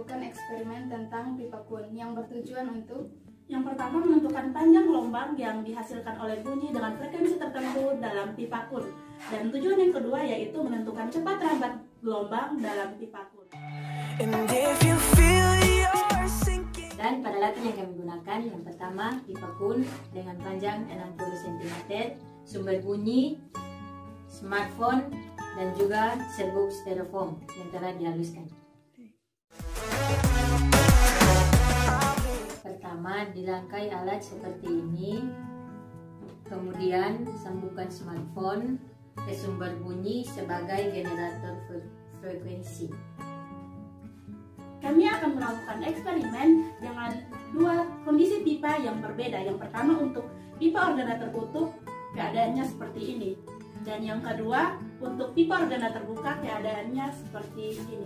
melakukan eksperimen tentang pipa Kun yang bertujuan untuk yang pertama menentukan panjang gelombang yang dihasilkan oleh bunyi dengan frekuensi tertentu dalam pipa Kun. Dan tujuan yang kedua yaitu menentukan cepat rambat gelombang dalam pipa Kun. Dan pada latihan yang kami gunakan, yang pertama pipa Kun dengan panjang 60 cm, sumber bunyi, smartphone, dan juga serbuk styrofoam yang telah dihaluskan. Pertama, dirangkai alat seperti ini, kemudian sambungkan smartphone ke sumber bunyi sebagai generator frekuensi. Kami akan melakukan eksperimen dengan dua kondisi pipa yang berbeda. Yang pertama untuk pipa organa tertutup, keadaannya seperti ini. Dan yang kedua untuk pipa organa terbuka, keadaannya seperti ini.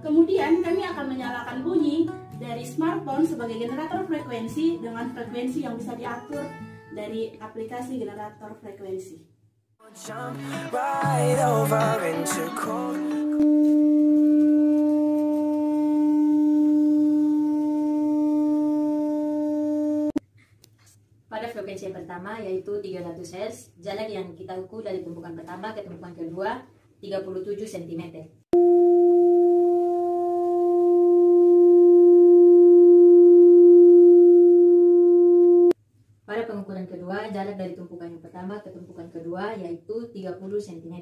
Kemudian kami akan menyalakan bunyi dari smartphone sebagai generator frekuensi dengan frekuensi yang bisa diatur dari aplikasi generator frekuensi. Pada frekuensi yang pertama yaitu 300 Hz, jarak yang kita ukur dari tumpukan pertama ke tumpukan kedua 37 cm. Pada pengukuran kedua, jarak dari tumpukan yang pertama ke tumpukan kedua yaitu 30 cm.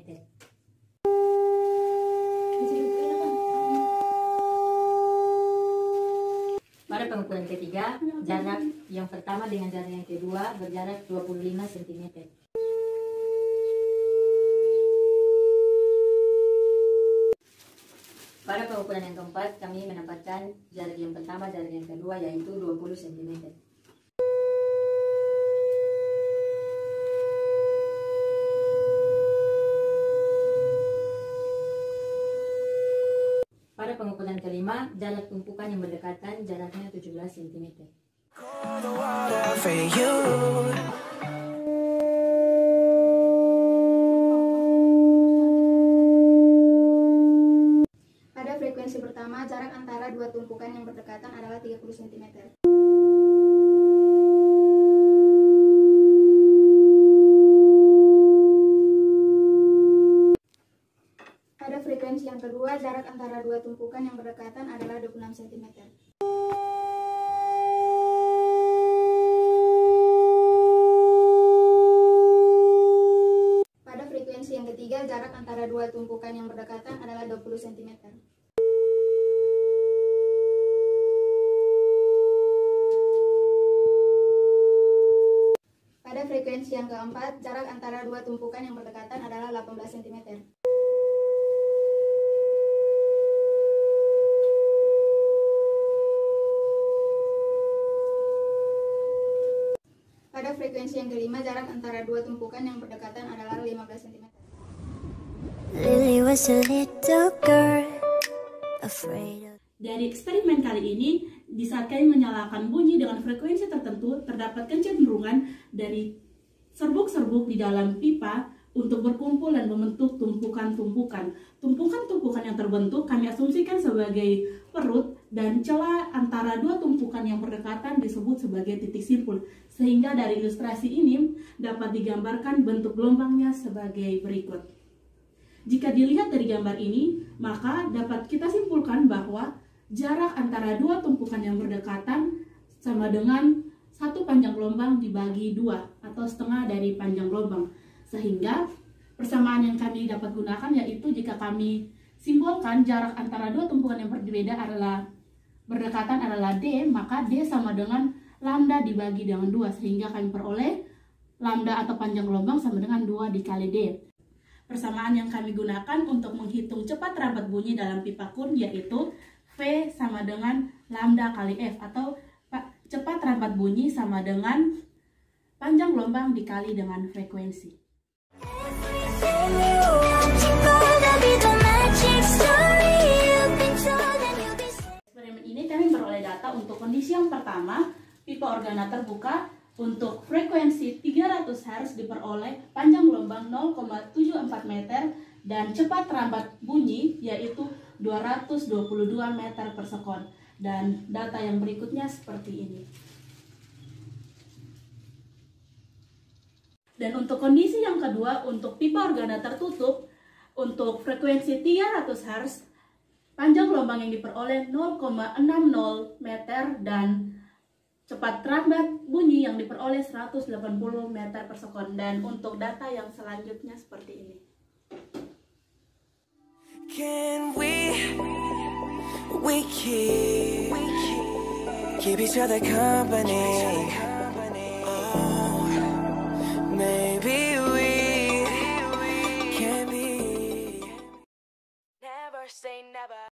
Pada pengukuran ketiga, jarak yang pertama dengan jarak yang kedua berjarak 25 cm. Pada pengukuran yang keempat, kami menempatkan jarak yang pertama, jarak yang kedua yaitu 20 cm. Pada pengukuran kelima, jarak tumpukan yang berdekatan jaraknya 17 cm. pada frekuensi pertama, jarak antara dua tumpukan yang berdekatan adalah 30 cm. Pada frekuensi yang kedua, jarak antara dua tumpukan yang berdekatan adalah 26 cm. Pada frekuensi yang ketiga, jarak antara dua tumpukan yang berdekatan adalah 20 cm. Pada frekuensi yang keempat, jarak antara dua tumpukan yang berdekatan adalah 18 cm. Pada frekuensi yang kelima, jarak antara dua tumpukan yang berdekatan adalah 15 cm. Lily was a little girl, afraid of... Dari eksperimen kali ini, di saat kami menyalakan bunyi dengan frekuensi tertentu, terdapat kecenderungan dari serbuk-serbuk di dalam pipa untuk berkumpul dan membentuk tumpukan-tumpukan. Tumpukan-tumpukan yang terbentuk kami asumsikan sebagai perut, dan celah antara dua tumpukan yang berdekatan disebut sebagai titik simpul. Sehingga dari ilustrasi ini dapat digambarkan bentuk gelombangnya sebagai berikut. Jika dilihat dari gambar ini, maka dapat kita simpulkan bahwa jarak antara dua tumpukan yang berdekatan sama dengan satu panjang gelombang dibagi dua atau setengah dari panjang gelombang. Sehingga persamaan yang kami dapat gunakan yaitu jika kami simbolkan jarak antara dua tumpukan yang berbeda adalah berdekatan adalah D, maka D sama dengan lambda dibagi dengan 2, sehingga kami peroleh lambda atau panjang gelombang sama dengan 2 dikali D. Persamaan yang kami gunakan untuk menghitung cepat rambat bunyi dalam pipa Kun yaitu V sama dengan lambda kali F, atau cepat rambat bunyi sama dengan panjang gelombang dikali dengan frekuensi. Eksperimen ini kami beroleh data untuk kondisi yang pertama, pipa organa terbuka untuk frekuensi 300 Hz diperoleh panjang gelombang 0,74 meter dan cepat rambat bunyi yaitu 222 meter per sekon. Dan data yang berikutnya seperti ini. Dan untuk kondisi yang kedua, untuk pipa organa tertutup, untuk frekuensi 300 Hz, panjang gelombang yang diperoleh 0,60 meter dan cepat rambat bunyi yang diperoleh 180 meter per sekon. Dan untuk data yang selanjutnya seperti ini. Can we keep each other company? Oh, maybe we can be. Never say never.